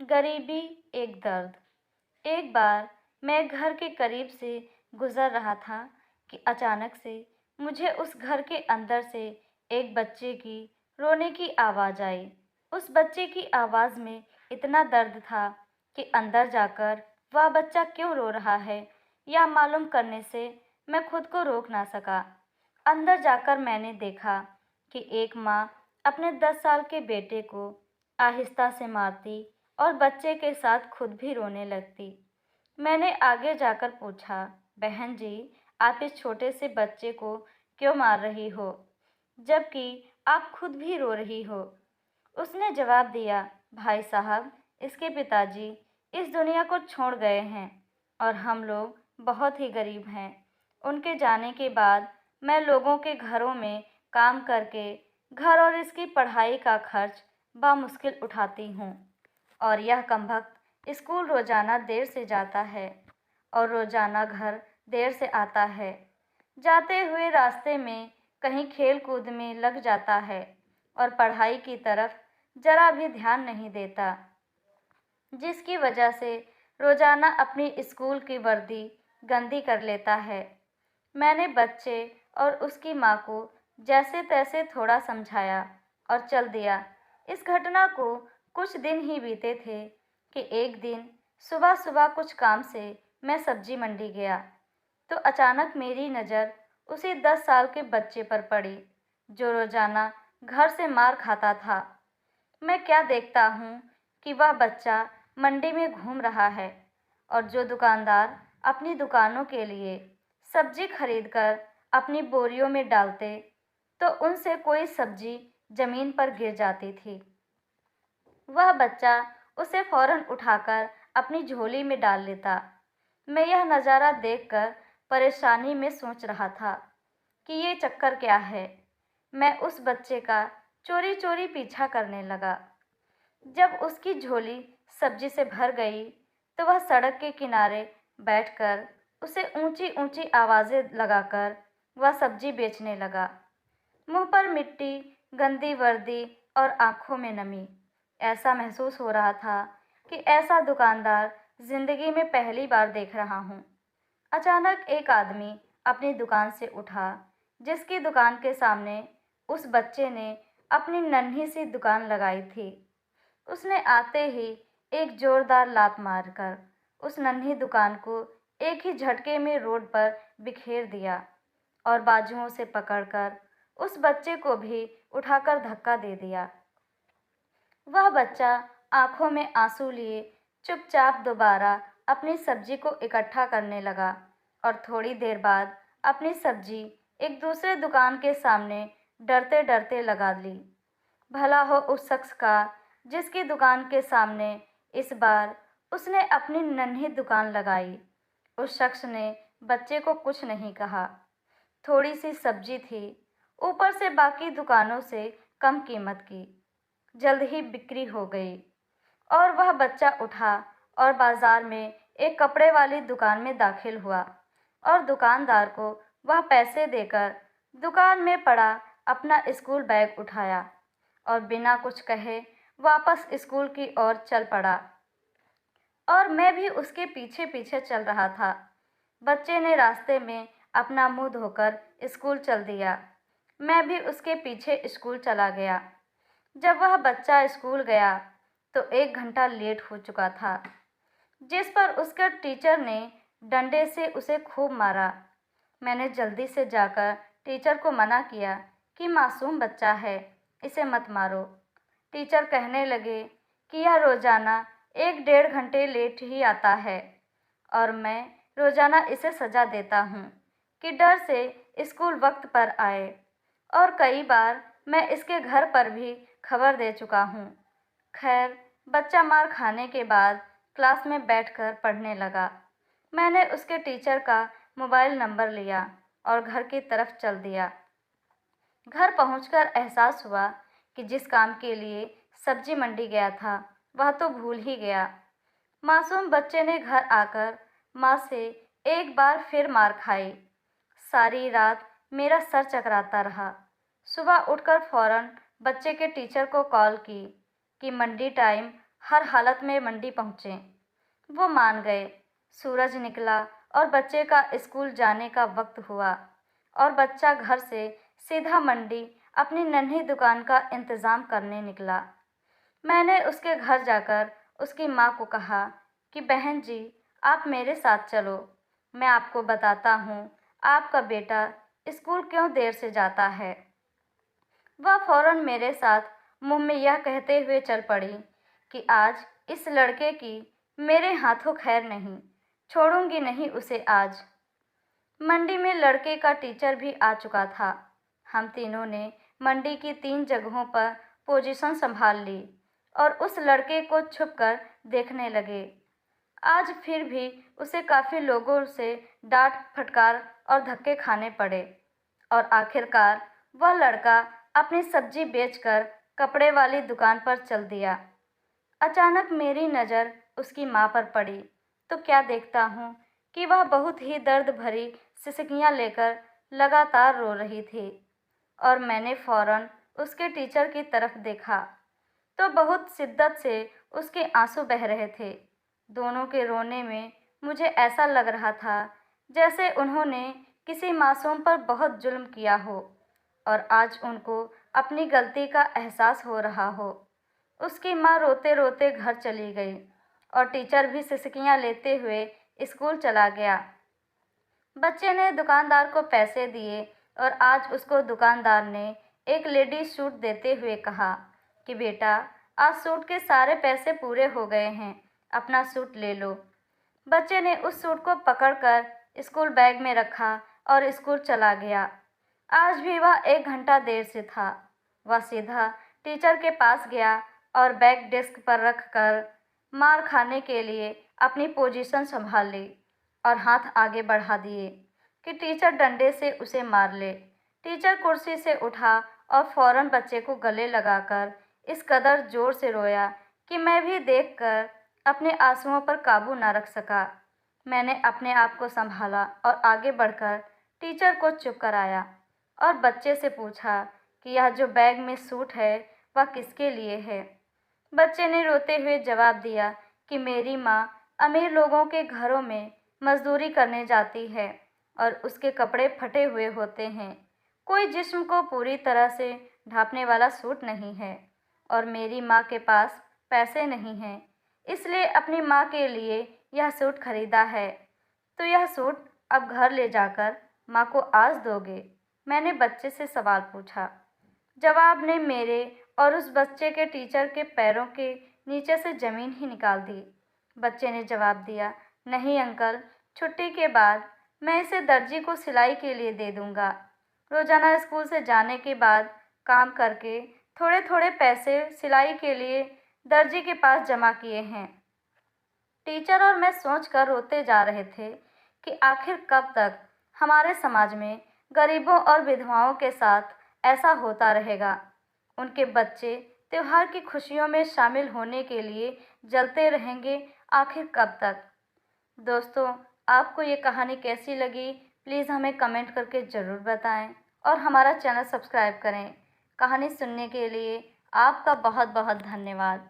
गरीबी एक दर्द। एक बार मैं घर के करीब से गुजर रहा था कि अचानक से मुझे उस घर के अंदर से एक बच्चे की रोने की आवाज़ आई। उस बच्चे की आवाज़ में इतना दर्द था कि अंदर जाकर वह बच्चा क्यों रो रहा है या मालूम करने से मैं खुद को रोक ना सका। अंदर जाकर मैंने देखा कि एक माँ अपने 10 साल के बेटे को आहिस्ता से मारती और बच्चे के साथ खुद भी रोने लगती। मैंने आगे जाकर पूछा, बहन जी, आप इस छोटे से बच्चे को क्यों मार रही हो, जबकि आप खुद भी रो रही हो? उसने जवाब दिया, भाई साहब, इसके पिताजी इस दुनिया को छोड़ गए हैं और हम लोग बहुत ही गरीब हैं। उनके जाने के बाद मैं लोगों के घरों में काम करके घर और इसकी पढ़ाई का खर्च बामुश्किल उठाती हूँ। और यह कमबख्त स्कूल रोज़ाना देर से जाता है और रोज़ाना घर देर से आता है। जाते हुए रास्ते में कहीं खेल कूद में लग जाता है और पढ़ाई की तरफ ज़रा भी ध्यान नहीं देता, जिसकी वजह से रोज़ाना अपनी स्कूल की वर्दी गंदी कर लेता है। मैंने बच्चे और उसकी माँ को जैसे तैसे थोड़ा समझाया और चल दिया। इस घटना को कुछ दिन ही बीते थे कि एक दिन सुबह सुबह कुछ काम से मैं सब्जी मंडी गया, तो अचानक मेरी नज़र उसी 10 साल के बच्चे पर पड़ी जो रोज़ाना घर से मार खाता था। मैं क्या देखता हूँ कि वह बच्चा मंडी में घूम रहा है और जो दुकानदार अपनी दुकानों के लिए सब्जी खरीदकर अपनी बोरियों में डालते, तो उनसे कोई सब्जी जमीन पर गिर जाती थी। वह बच्चा उसे फौरन उठाकर अपनी झोली में डाल लेता। मैं यह नज़ारा देखकर परेशानी में सोच रहा था कि ये चक्कर क्या है। मैं उस बच्चे का चोरी चोरी पीछा करने लगा। जब उसकी झोली सब्जी से भर गई, तो वह सड़क के किनारे बैठकर उसे ऊंची ऊंची आवाज़ें लगाकर वह सब्जी बेचने लगा। मुंह पर मिट्टी, गंदी वर्दी और आंखों में नमी। ऐसा महसूस हो रहा था कि ऐसा दुकानदार जिंदगी में पहली बार देख रहा हूँ। अचानक एक आदमी अपनी दुकान से उठा, जिसकी दुकान के सामने उस बच्चे ने अपनी नन्ही सी दुकान लगाई थी। उसने आते ही एक जोरदार लात मारकर उस नन्ही दुकान को एक ही झटके में रोड पर बिखेर दिया और बाजुओं से पकड़कर उस बच्चे को भी उठाकर धक्का दे दिया। वह बच्चा आंखों में आंसू लिए चुपचाप दोबारा अपनी सब्जी को इकट्ठा करने लगा और थोड़ी देर बाद अपनी सब्जी एक दूसरे दुकान के सामने डरते डरते लगा ली। भला हो उस शख्स का जिसकी दुकान के सामने इस बार उसने अपनी नन्ही दुकान लगाई। उस शख्स ने बच्चे को कुछ नहीं कहा। थोड़ी सी सब्जी थी, ऊपर से बाकी दुकानों से कम कीमत की। जल्द ही बिक्री हो गई और वह बच्चा उठा और बाजार में एक कपड़े वाली दुकान में दाखिल हुआ और दुकानदार को वह पैसे देकर दुकान में पड़ा अपना स्कूल बैग उठाया और बिना कुछ कहे वापस स्कूल की ओर चल पड़ा। और मैं भी उसके पीछे पीछे चल रहा था। बच्चे ने रास्ते में अपना मुंह धोकर स्कूल चल दिया। मैं भी उसके पीछे स्कूल चला गया। जब वह बच्चा स्कूल गया तो 1 घंटा लेट हो चुका था, जिस पर उसके टीचर ने डंडे से उसे खूब मारा। मैंने जल्दी से जाकर टीचर को मना किया कि मासूम बच्चा है, इसे मत मारो। टीचर कहने लगे कि यह रोज़ाना 1 डेढ़ घंटे लेट ही आता है और मैं रोज़ाना इसे सज़ा देता हूँ कि डर से स्कूल वक्त पर आए, और कई बार मैं इसके घर पर भी खबर दे चुका हूँ। खैर, बच्चा मार खाने के बाद क्लास में बैठकर पढ़ने लगा। मैंने उसके टीचर का मोबाइल नंबर लिया और घर की तरफ चल दिया। घर पहुंचकर एहसास हुआ कि जिस काम के लिए सब्जी मंडी गया था वह तो भूल ही गया। मासूम बच्चे ने घर आकर माँ से एक बार फिर मार खाई। सारी रात मेरा सर चकराता रहा। सुबह उठकर फौरन बच्चे के टीचर को कॉल की कि मंडी टाइम हर हालत में मंडी पहुँचे। वो मान गए। सूरज निकला और बच्चे का स्कूल जाने का वक्त हुआ और बच्चा घर से सीधा मंडी अपनी नन्ही दुकान का इंतज़ाम करने निकला। मैंने उसके घर जाकर उसकी माँ को कहा कि बहन जी, आप मेरे साथ चलो, मैं आपको बताता हूँ आपका बेटा स्कूल क्यों देर से जाता है। वह फौरन मेरे साथ मुंह में यह कहते हुए चल पड़ी कि आज इस लड़के की मेरे हाथों खैर नहीं, छोड़ूंगी नहीं उसे आज। मंडी में लड़के का टीचर भी आ चुका था। हम तीनों ने मंडी की 3 जगहों पर पोजीशन संभाल ली और उस लड़के को छुपकर देखने लगे। आज फिर भी उसे काफ़ी लोगों से डांट फटकार और धक्के खाने पड़े और आखिरकार वह लड़का अपनी सब्जी बेचकर कपड़े वाली दुकान पर चल दिया। अचानक मेरी नज़र उसकी माँ पर पड़ी तो क्या देखता हूँ कि वह बहुत ही दर्द भरी सिसकियाँ लेकर लगातार रो रही थी और मैंने फौरन उसके टीचर की तरफ देखा तो बहुत शिद्दत से उसके आंसू बह रहे थे। दोनों के रोने में मुझे ऐसा लग रहा था जैसे उन्होंने किसी मासूम पर बहुत जुल्म किया हो और आज उनको अपनी गलती का एहसास हो रहा हो। उसकी माँ रोते रोते घर चली गई और टीचर भी सिसकियाँ लेते हुए स्कूल चला गया। बच्चे ने दुकानदार को पैसे दिए और आज उसको दुकानदार ने एक लेडीज सूट देते हुए कहा कि बेटा, आज सूट के सारे पैसे पूरे हो गए हैं, अपना सूट ले लो। बच्चे ने उस सूट को पकड़कर स्कूल बैग में रखा और स्कूल चला गया। आज भी वह 1 घंटा देर से था। वह सीधा टीचर के पास गया और बैग डेस्क पर रखकर मार खाने के लिए अपनी पोजीशन संभाल ली और हाथ आगे बढ़ा दिए कि टीचर डंडे से उसे मार ले। टीचर कुर्सी से उठा और फौरन बच्चे को गले लगाकर इस कदर जोर से रोया कि मैं भी देखकर अपने आंसुओं पर काबू न रख सका। मैंने अपने आप को संभाला और आगे बढ़कर टीचर को चुप कराया और बच्चे से पूछा कि यह जो बैग में सूट है वह किसके लिए है। बच्चे ने रोते हुए जवाब दिया कि मेरी माँ अमीर लोगों के घरों में मजदूरी करने जाती है और उसके कपड़े फटे हुए होते हैं, कोई जिस्म को पूरी तरह से ढांपने वाला सूट नहीं है और मेरी माँ के पास पैसे नहीं हैं, इसलिए अपनी माँ के लिए यह सूट खरीदा है। तो यह सूट अब घर ले जाकर माँ को आज दोगे? मैंने बच्चे से सवाल पूछा। जवाब ने मेरे और उस बच्चे के टीचर के पैरों के नीचे से ज़मीन ही निकाल दी। बच्चे ने जवाब दिया, नहीं अंकल, छुट्टी के बाद मैं इसे दर्जी को सिलाई के लिए दे दूँगा। रोज़ाना स्कूल से जाने के बाद काम करके थोड़े थोड़े पैसे सिलाई के लिए दर्जी के पास जमा किए हैं। टीचर और मैं सोचकर रोते जा रहे थे कि आखिर कब तक हमारे समाज में गरीबों और विधवाओं के साथ ऐसा होता रहेगा। उनके बच्चे त्योहार की खुशियों में शामिल होने के लिए जलते रहेंगे, आखिर कब तक। दोस्तों, आपको ये कहानी कैसी लगी प्लीज़ हमें कमेंट करके ज़रूर बताएं और हमारा चैनल सब्सक्राइब करें। कहानी सुनने के लिए आपका बहुत बहुत धन्यवाद।